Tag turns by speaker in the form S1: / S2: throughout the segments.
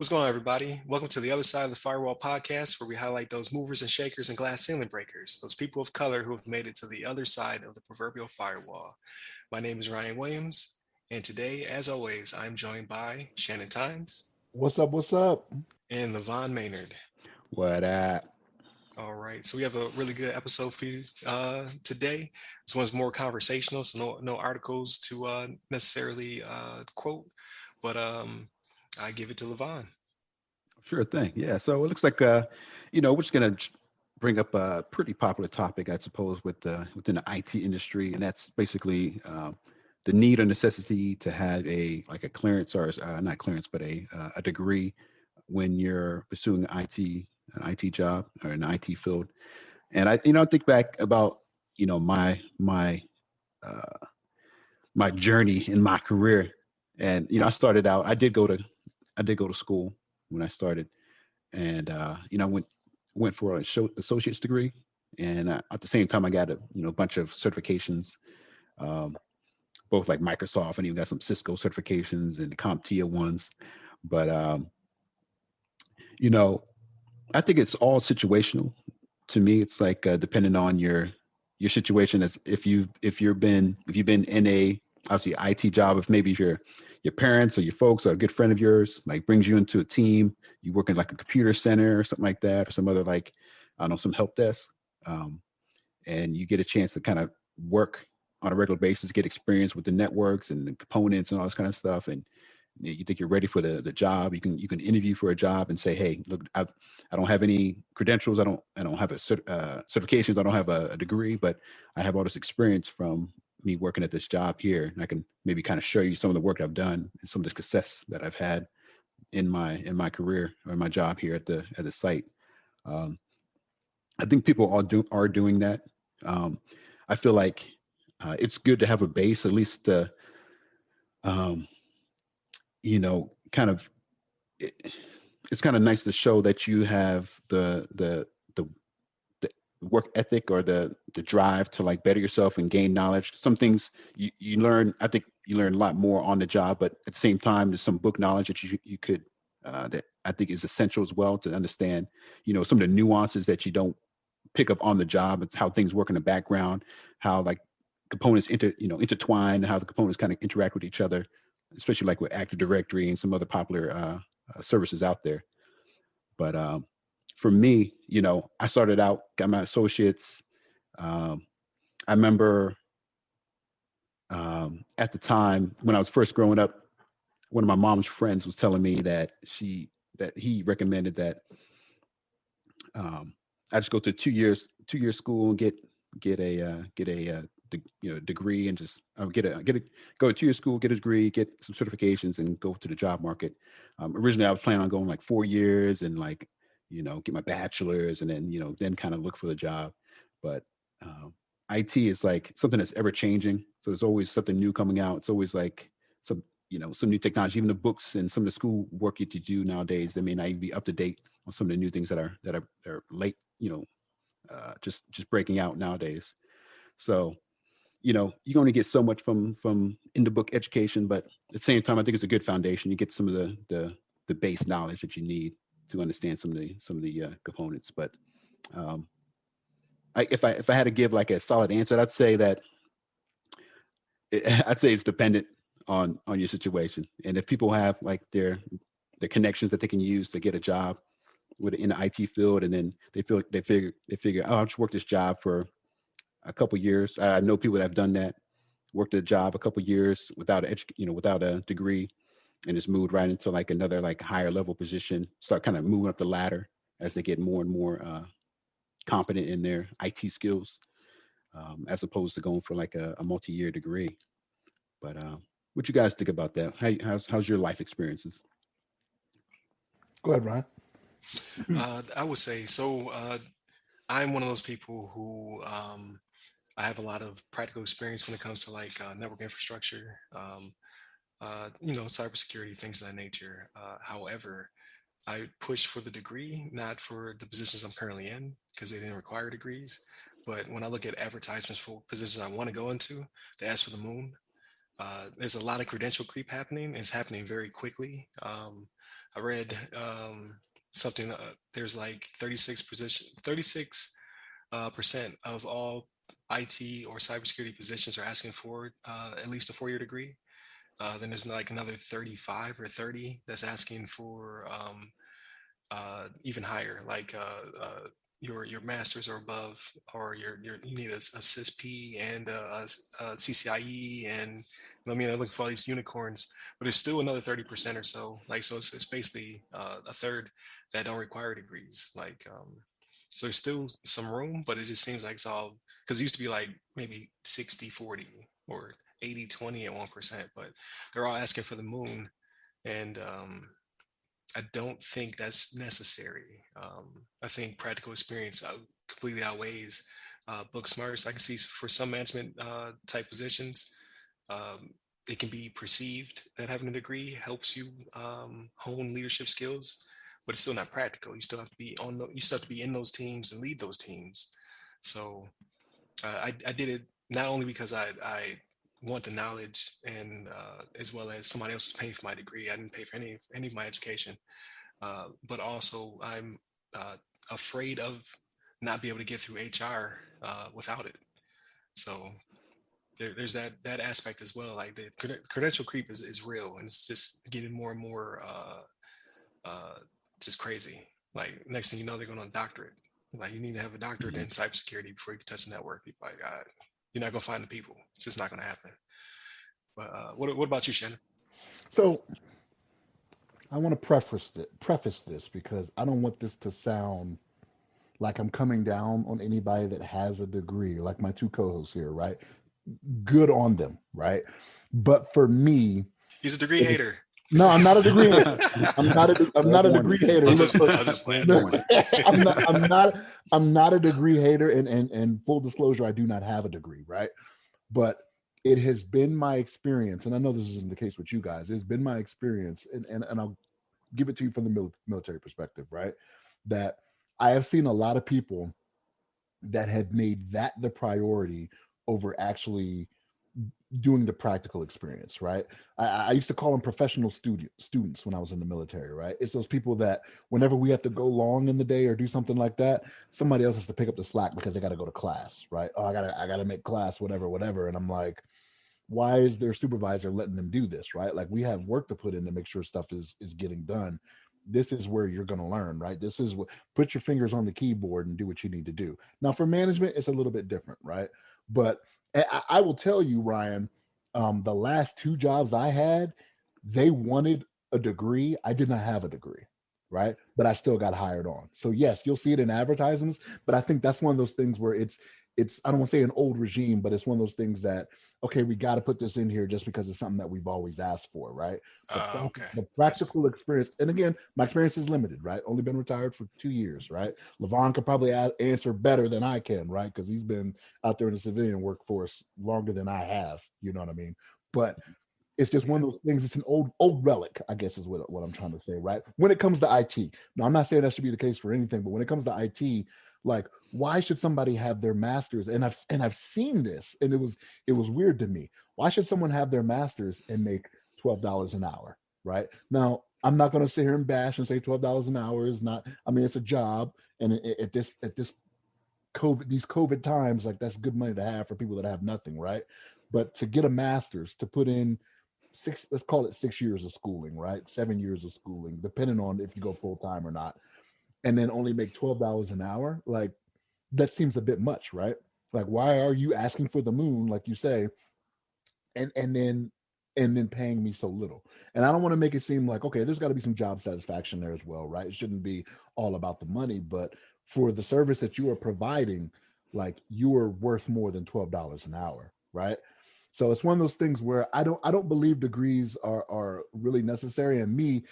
S1: What's going on, everybody? Welcome to the Other Side of the Firewall podcast, where we highlight those movers and shakers and glass ceiling breakers, those people of color who have made it to the other side of the proverbial firewall. My name is Ryan Williams, and today, as always, I'm joined by Shannon Tynes
S2: What's up? What's up?
S1: and Levon Maynard.
S3: What
S1: All right, so we have a really good episode for you today. This one's more conversational, so no articles to necessarily quote, but I give it to Levon.
S3: Sure thing. Yeah. So it looks like we're just gonna bring up a pretty popular topic, I suppose, within the IT industry, and that's basically the need or necessity to have a clearance or not clearance, but a degree when you're pursuing an IT job or an IT field. And I think back about my uh, my journey in my career, and I started out. I did go to school when I started, and went for a associate's degree, and at the same time I got a bunch of certifications, um, both like Microsoft, and even got some Cisco certifications and CompTIA ones. But you know, I think it's all situational. To me, it's like depending on your situation. As if you've been in a obviously IT job, if your parents or your folks or a good friend of yours like brings you into a team, you work in like a computer center or something like that, or some other like I don't know, some help desk, um, and you get a chance to kind of work on a regular basis, get experience with the networks and the components and all this kind of stuff, and you think you're ready for the job. You can interview for a job and say, hey, look, I don't have any credentials. I don't have certifications. I don't have a degree, but I have all this experience from me working at this job here, and I can maybe kind of show you some of the work I've done and some of the success that I've had in my career or my job here at the site. Um, I think people are doing that. Um, I feel like it's good to have a base, at least um, kind of it, it's kind of nice to show that you have the work ethic or the drive to like better yourself and gain knowledge. Some things you learn, I think you learn a lot more on the job, but at the same time, there's some book knowledge that you could that I think is essential as well to understand, some of the nuances that you don't pick up on the job. It's how things work in the background, how like components intertwine, how the components kind of interact with each other, especially like with Active Directory and some other popular services out there. But for me, I started out, got my associates. Um, I remember at the time when I was first growing up, one of my mom's friends was telling me that he recommended that I just go to 2 year school and get a degree, and just go to 2 year school, get a degree, get some certifications, and go to the job market. Originally, I was planning on going like 4 years and like get my bachelor's, and then then kind of look for the job. But um, IT is like something that's ever changing, so there's always something new coming out. It's always like some new technology. Even the books and some of the school work that you do nowadays, they may not even be up to date on some of the new things that are late, just breaking out nowadays. So you can only get so much from in the book education, but at the same time, I think it's a good foundation. You get some of the base knowledge that you need to understand some of the components. But um, if I had to give like a solid answer, I'd say that I'd say it's dependent on your situation, and if people have like their connections that they can use to get a job in the IT field, and then they figure, oh, I'll just work this job for a couple years. I know people that have done that, worked a job a couple years without a degree, and just moved right into like another like higher level position. Start kind of moving up the ladder as they get more and more competent in their IT skills, as opposed to going for like a multi-year degree. But what you guys think about that? How's your life experiences?
S2: Go ahead, Ryan.
S1: I would say so. I'm one of those people who I have a lot of practical experience when it comes to like network infrastructure, cybersecurity, things of that nature. However, I pushed for the degree, not for the positions I'm currently in, because they didn't require degrees. But when I look at advertisements for positions I want to go into, they ask for the moon. there's a lot of credential creep happening. It's happening very quickly. I read something. There's like 36% of all IT or cybersecurity positions are asking for at least a 4-year degree. Then there's like another 35 or 30 that's asking for even higher, like your masters or above, or you need a CISP and a CCIE, and I mean, I'm looking for all these unicorns, but there's still another 30% or so. Like, so it's basically a third that don't require degrees. Like, so there's still some room, but it just seems like it's all because it used to be like maybe 60-40 or 80-20 at 1%, but they're all asking for the moon, and I don't think that's necessary. I think practical experience completely outweighs book smarts. I can see for some management type positions, um, it can be perceived that having a degree helps you hone leadership skills, but it's still not practical. You still have to be you still have to be in those teams and lead those teams. So I did it not only because I want the knowledge, and as well as somebody else is paying for my degree. I didn't pay for any of my education, but also I'm afraid of not be able to get through HR without it. So there's that aspect as well. Like the credential creep is real, and it's just getting more and more just crazy. Like next thing you know, they're going on a doctorate. Like you need to have a doctorate in cybersecurity before you can touch the network. People like, God, you're not gonna find the people. It's just not gonna happen. But what about you, Shannon?
S2: So I want to preface this because I don't want this to sound like I'm coming down on anybody that has a degree, like my two co-hosts here, right? Good on them, right? But for me,
S1: He's a degree hater.
S2: no, I'm not a degree hater. I'm not a degree hater.
S1: I
S2: Look,
S1: was just playing.
S2: I'm not a degree hater, and full disclosure, I do not have a degree, right? But it has been my experience, and I know this isn't the case with you guys. It's been my experience, and I'll give it to you from the military perspective, right? That I have seen a lot of people that have made that the priority over actually doing the practical experience, right? I used to call them professional students when I was in the military, right? It's those people that whenever we have to go long in the day or do something like that, somebody else has to pick up the slack because they got to go to class, right? Oh, I gotta make class, whatever. And I'm like, why is their supervisor letting them do this, right? Like we have work to put in to make sure stuff is getting done. This is where you're going to learn, right? This is what, put your fingers on the keyboard and do what you need to do. Now for management, it's a little bit different, right? But I will tell you, Ryan, the last two jobs I had, they wanted a degree. I did not have a degree, right? But I still got hired on. So yes, you'll see it in advertisements, but I think that's one of those things where it's I don't want to say an old regime, but it's one of those things that, okay, we got to put this in here just because it's something that we've always asked for, right?
S1: Okay.
S2: The practical experience, and again, my experience is limited, right? Only been retired for 2 years, right? Levon could probably answer better than I can, right? Because he's been out there in the civilian workforce longer than I have, you know what I mean? But it's just one of those things. It's an old relic, I guess, is what I'm trying to say, right? When it comes to IT, now I'm not saying that should be the case for anything, but when it comes to IT, like, why should somebody have their master's? And I've seen this, and it was weird to me. Why should someone have their master's and make $12 an hour, right? Now, I'm not going to sit here and bash and say $12 an hour is not. I mean, it's a job, and at this these COVID times, like that's good money to have for people that have nothing, right? But to get a master's, to put in let's call it 6 years of schooling, right? 7 years of schooling, depending on if you go full time or not, and then only make $12 an hour, like that seems a bit much, right? Like, why are you asking for the moon, like you say, and then paying me so little? And I don't want to make it seem like, okay, there's got to be some job satisfaction there as well, right? It shouldn't be all about the money, but for the service that you are providing, like you are worth more than $12 an hour, right? So it's one of those things where I don't believe degrees are really necessary. And me,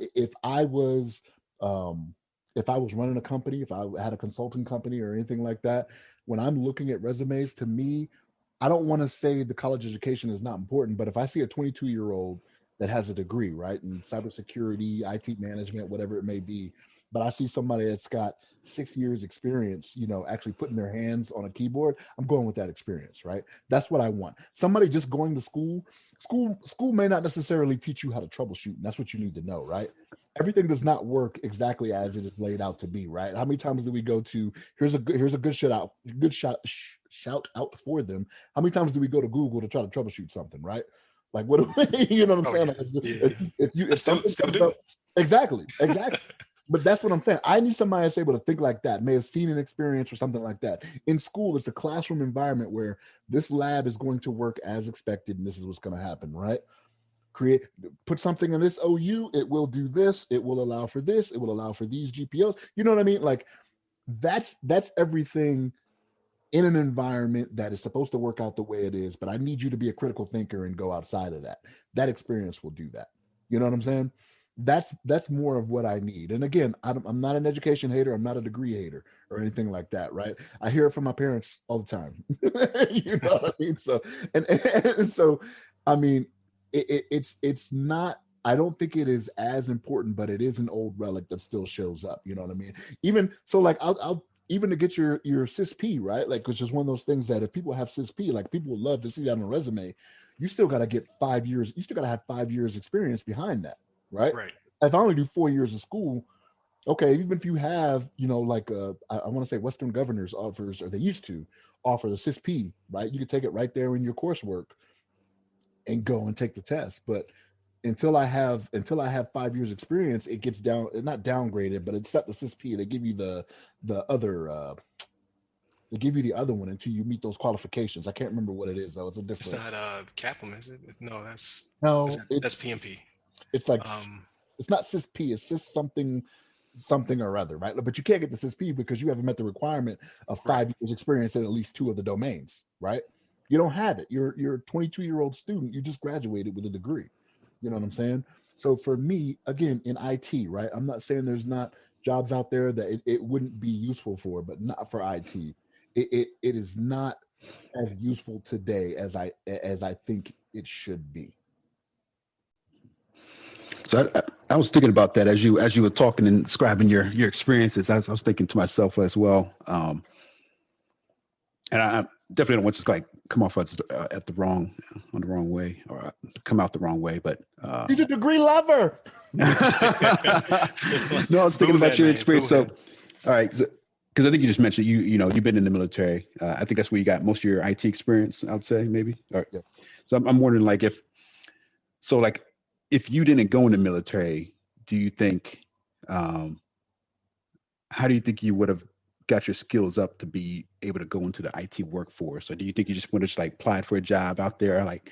S2: if I was running a company, if I had a consulting company or anything like that, when I'm looking at resumes, to me, I don't want to say the college education is not important, but if I see a 22-year-old that has a degree, right, in cybersecurity, IT management, whatever it may be, but I see somebody that's got 6 years experience, actually putting their hands on a keyboard, I'm going with that experience, right? That's what I want. Somebody just going to school may not necessarily teach you how to troubleshoot, and that's what you need to know, right? Everything does not work exactly as it is laid out to be, right? How many times do we go to here's a good shout out for them? How many times do we go to Google to try to troubleshoot something, right? Like what do we, you know what I'm saying? Like
S1: I still do.
S2: Exactly. But that's what I'm saying. I need somebody that's able to think like that, may have seen an experience or something like that. In school, it's a classroom environment where this lab is going to work as expected, and this is what's going to happen, right? Put something in this OU, it will do this, it will allow for this, it will allow for these GPOs. You know what I mean? Like that's everything in an environment that is supposed to work out the way it is, but I need you to be a critical thinker and go outside of that. That experience will do that. You know what I'm saying? That's more of what I need. And again, I'm not an education hater. I'm not a degree hater or anything like that, right? I hear it from my parents all the time. You know what I mean? So and so, I mean, it's not. I don't think it is as important, but it is an old relic that still shows up. You know what I mean? Even so, like I'll even to get your CISP, right? Like, it's just one of those things that if people have CISP, like people would love to see that on a resume. You still got to get 5 years. You still got to have 5 years experience behind that, right?
S1: Right.
S2: If I only do 4 years of school, okay, even if you have, like I want to say Western Governors offers, or they used to offer the CISP, right? You can take it right there in your coursework and go and take the test. But until I have 5 years experience, it gets not downgraded, but it's set the CISP. They give you the other they give you the other one until you meet those qualifications. I can't remember what it is though. It's a different.
S1: It's not Kaplan, is it? No, that's PMP.
S2: It's like it's not CISP. It's CIS something or other, right? But you can't get the CISP because you haven't met the requirement of 5 years experience in at least 2 of the domains, right? You don't have it. You're a 22-year-old student. You just graduated with a degree. You know what I'm saying? So for me, again, in IT, right? I'm not saying there's not jobs out there that it wouldn't be useful for, but not for IT. It is not as useful today as I think it should be.
S3: So I was thinking about that as you were talking and describing your experiences. I was thinking to myself as well, and I definitely don't want to like come off on the wrong way or come out the wrong way. But
S2: he's a degree lover.
S3: No, I was thinking about your experience. So, all right, because I think you just mentioned you've been in the military. I think that's where you got most of your IT experience. I would say maybe. All right. Yeah. So I'm wondering if you didn't go in the military, do you think, how do you think you would have got your skills up to be able to go into the IT workforce? Or do you think you just would have just like applied for a job out there? Like,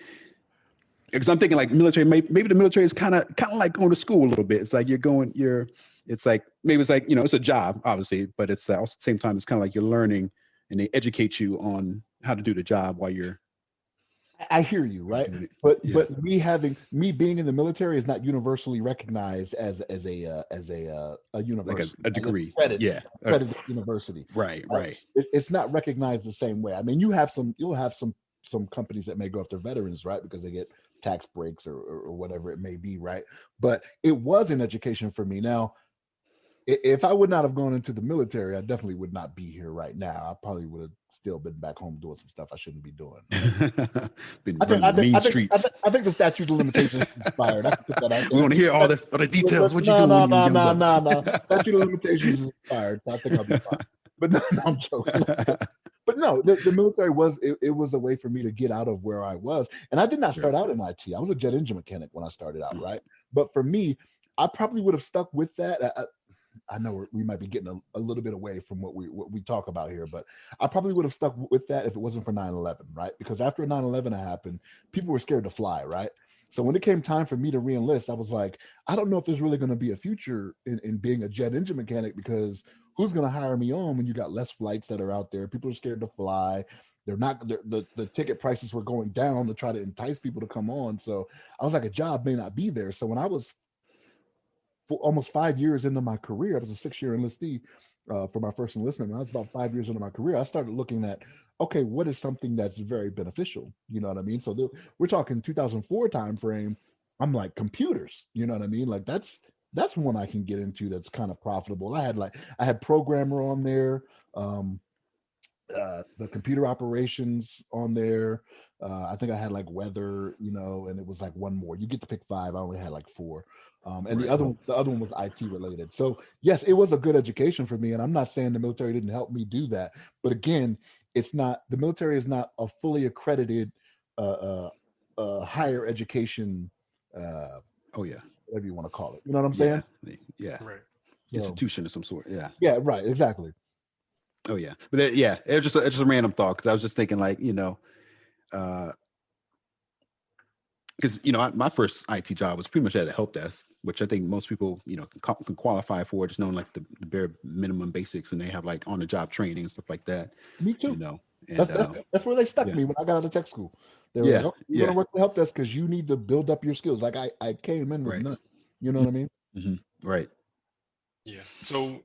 S3: because I'm thinking like military, maybe the military is kind of like going to school a little bit. It's like it's like, maybe it's like, it's a job obviously, but it's also at the same time, it's kind of like you're learning and they educate you on how to do the job while you're.
S2: I hear you, right? But me being in the military is not universally recognized as a university,
S3: like a degree,
S2: accredited university,
S3: right.
S2: It's not recognized the same way. I mean, you'll have some companies that may go after veterans, right, because they get tax breaks or whatever it may be, right? But it was an education for me. Now, if I would not have gone into the military, I definitely would not be here right now. I probably would have still been back home doing some stuff I shouldn't be doing. I think the statute of limitations expired.
S3: We want to hear all the details. What you do?
S2: No. Statute of limitations is expired, so I think I'll be fine. But no, I'm joking. But no, the military was a way for me to get out of where I was. And I did not start out in IT. I was a jet engine mechanic when I started out, right? But for me, I probably would have stuck with that. I know we might be getting a little bit away from what we talk about here, but I probably would have stuck with that if it wasn't for 9/11, right? Because after 9/11 happened, people were scared to fly, right? So when it came time for me to re-enlist, I was like, I don't know if there's really going to be a future in being a jet engine mechanic, because who's going to hire me on when you got less flights that are out there? People are scared to fly. The ticket prices were going down to try to entice people to come on. So I was like, a job may not be there. So when I was for almost 5 years into my career, I was a 6-year enlistee for my first enlistment. When I was about 5 years into my career, I started looking at, okay, what is something that's very beneficial? You know what I mean? So we're talking 2004 time frame. I'm like, computers, you know what I mean? Like that's that's one I can get into. That's kind of profitable. I had programmer on there. The computer operations on there. I think I had like weather, and it was like one more. You get to pick five. I only had like four. And
S3: Right.
S2: the other one was IT related. So yes, it was a good education for me. And I'm not saying the military didn't help me do that, but again, the military is not a fully accredited higher education.
S3: Oh yeah.
S2: Whatever you want to call it. You know what I'm
S3: Yeah.
S2: saying?
S3: Yeah.
S1: Right.
S2: So,
S3: Institution of some sort. Yeah.
S2: yeah, right, exactly.
S3: Oh yeah. But yeah, it was just a random thought because I was just thinking like because my first IT job was pretty much at a help desk, which I think most people can qualify for, just knowing like the bare minimum basics, and they have like on the job training and stuff like that.
S2: Me too.
S3: And
S2: That's where they stuck
S3: yeah.
S2: me when I got out of tech school. They were like, "Oh, you're gonna work the help desk because you need to build up your skills." Like I came in with
S3: Right.
S2: none. You know what I mean?
S3: Mm-hmm. Right.
S1: Yeah. So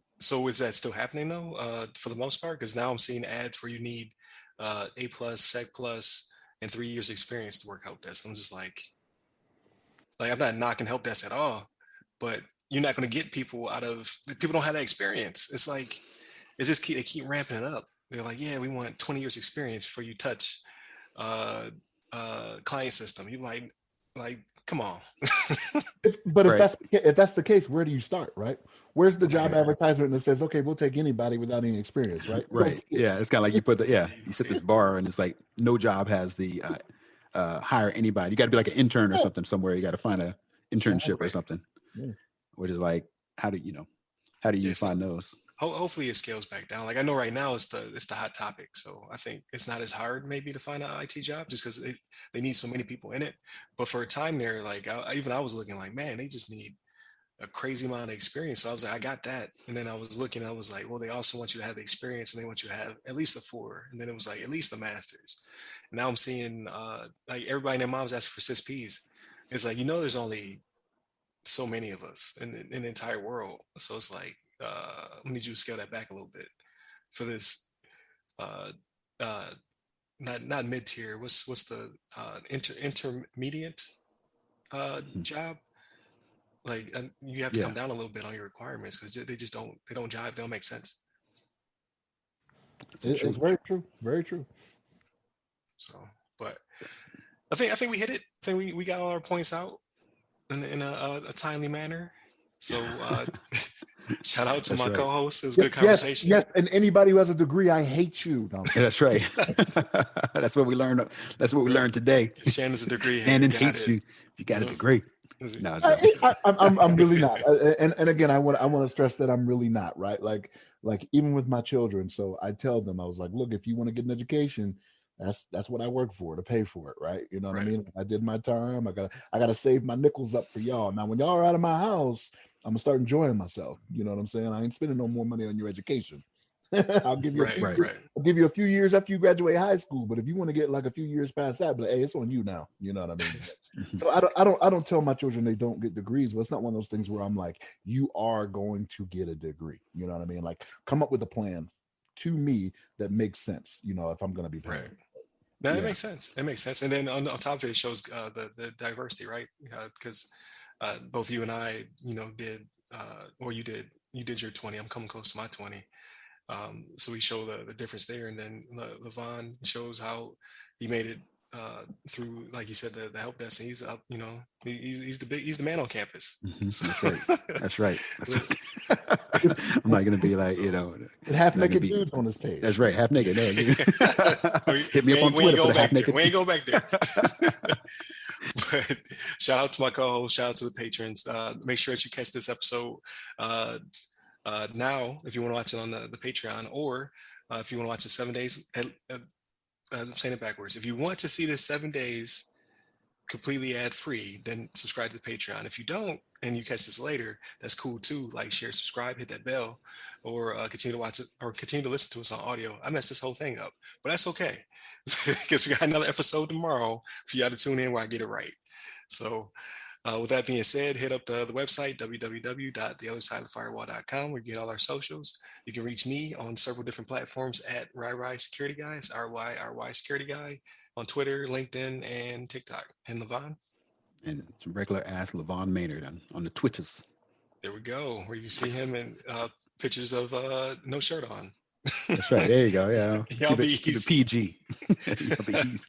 S1: is that still happening though? For the most part, because now I'm seeing ads where you need A plus, Sec plus, and 3 years experience to work help desk. I'm just like I'm not knocking help desk at all, but you're not going to get people out of people don't have that experience. It's like they keep ramping it up. They're like, yeah, we want 20 years experience before you touch client system. You like come on.
S2: But
S3: Right.
S2: if that's the case, where do you start? Right? Where's the job
S1: Right.
S2: advertisement that says, "Okay, we'll take anybody without any experience"? Right? You don't
S3: Right.
S2: see it.
S3: Yeah. It's kind of like you set this bar, and it's like no job has the hire anybody. You got to be like an intern or
S2: Yeah,
S3: something somewhere. You got to find a internship or
S1: Right.
S3: something,
S2: yeah.
S3: which is like how do you
S1: Yeah. So
S3: find those?
S1: hopefully it scales back down. Like I know right now it's the hot topic, so I think it's not as hard maybe to find an IT job just because they need so many people in it. But for a time there, like even I was looking like, man, they just need a crazy amount of experience. So I was like, I got that, and then I was looking, I was like, well, they also want you to have the experience, and they want you to have at least a four, and then it was like at least a master's. And now I'm seeing like everybody and their mom's asking for CISPs. It's like there's only so many of us in the entire world. So it's like, we need you to scale that back a little bit for this. Uh, uh, not mid tier. What's the intermediate job? Like you have to
S3: Yeah.
S1: come down a little bit on your requirements because they don't jive. They don't make sense.
S3: That's
S2: It's
S3: true.
S2: very true. Very true.
S1: So, but I think we hit it. I think we got all our points out in a timely manner. So shout out to
S3: That's
S1: my
S3: right.
S1: co-host. It was a
S2: Yes,
S1: good
S2: yes,
S1: conversation.
S2: yes. And anybody who has a degree, I hate you. No, I'm kidding.
S3: That's right. That's what we learned. That's what we
S1: Right.
S3: learned today.
S1: Shannon's a degree hater.
S3: Shannon
S1: Got
S3: hates
S1: it.
S3: you. You got a
S1: Mhm.
S3: degree.
S1: Is it-
S3: No, I joke.
S2: I'm really not. And again, I want to stress that I'm really not, right? Like even with my children. So I tell them, I was like, look, if you want to get an education, that's what I work for, to pay for it, right? You know what I
S1: Right.
S2: mean? I did my time. I gotta save my nickels up for y'all. Now when y'all are out of my house, I'm gonna start enjoying myself. You know what I'm saying? I ain't spending no more money on your education. I'll give you a
S1: Right.
S2: few
S3: Right.
S2: years,
S1: Right.
S2: I'll give you a few years after you graduate high school. But if you want to get like a few years past that, but hey, it's on you now. You know what I mean?
S3: Mhm.
S2: So I don't tell my children they don't get degrees, but it's not one of those things where I'm like, you are going to get a degree. You know what I mean? Like come up with a plan to me that makes sense, if I'm gonna be
S1: Right.
S2: paying.
S1: No, it
S3: Yeah.
S1: makes sense. It makes sense. And then on top of it, it shows the diversity, right? Because both you and I, did or you did your 20. I'm coming close to my 20. So we show the difference there, and then Levon shows how he made it through, like you said, the help desk. And he's up, he's the man on campus.
S3: That's
S1: So,
S3: right. That's right.
S1: with-
S3: I'm not gonna be like,
S1: so
S2: With half
S3: not gonna
S2: naked
S3: be.
S2: dudes on this page.
S3: That's right. Half naked. No,
S1: we,
S3: hit me up on
S1: we ain't
S3: Twitter for
S1: go
S3: the half
S1: back there.
S3: naked.
S1: We ain't go back there. But shout out to my co-host. Shout out to the patrons. Make sure that you catch this episode now if you want to watch it on the Patreon, or if you want to watch it 7 days. I'm saying it backwards. If you want to see this 7 days completely ad free, then subscribe to the Patreon. If you don't and you catch this later, that's cool too. Like, share, subscribe, hit that bell, or continue to watch it or continue to listen to us on audio. I messed this whole thing up, but that's okay because we got another episode tomorrow for y'all to tune in where I get it right. So, with that being said, hit up the website, www.theothersideofthefirewall.com, where you get all our socials. You can reach me on several different platforms at RyRy Security Guys, RYRY Security Guy, on Twitter, LinkedIn, and TikTok. And Levon?
S3: And some regular ass Levon Maynard on the Twitches.
S1: There we go. Where you see him in pictures of no shirt on.
S3: That's right. There you go. Yeah.
S1: Y'all be
S3: Keep it
S1: easy.
S3: PG. Y'all be easy.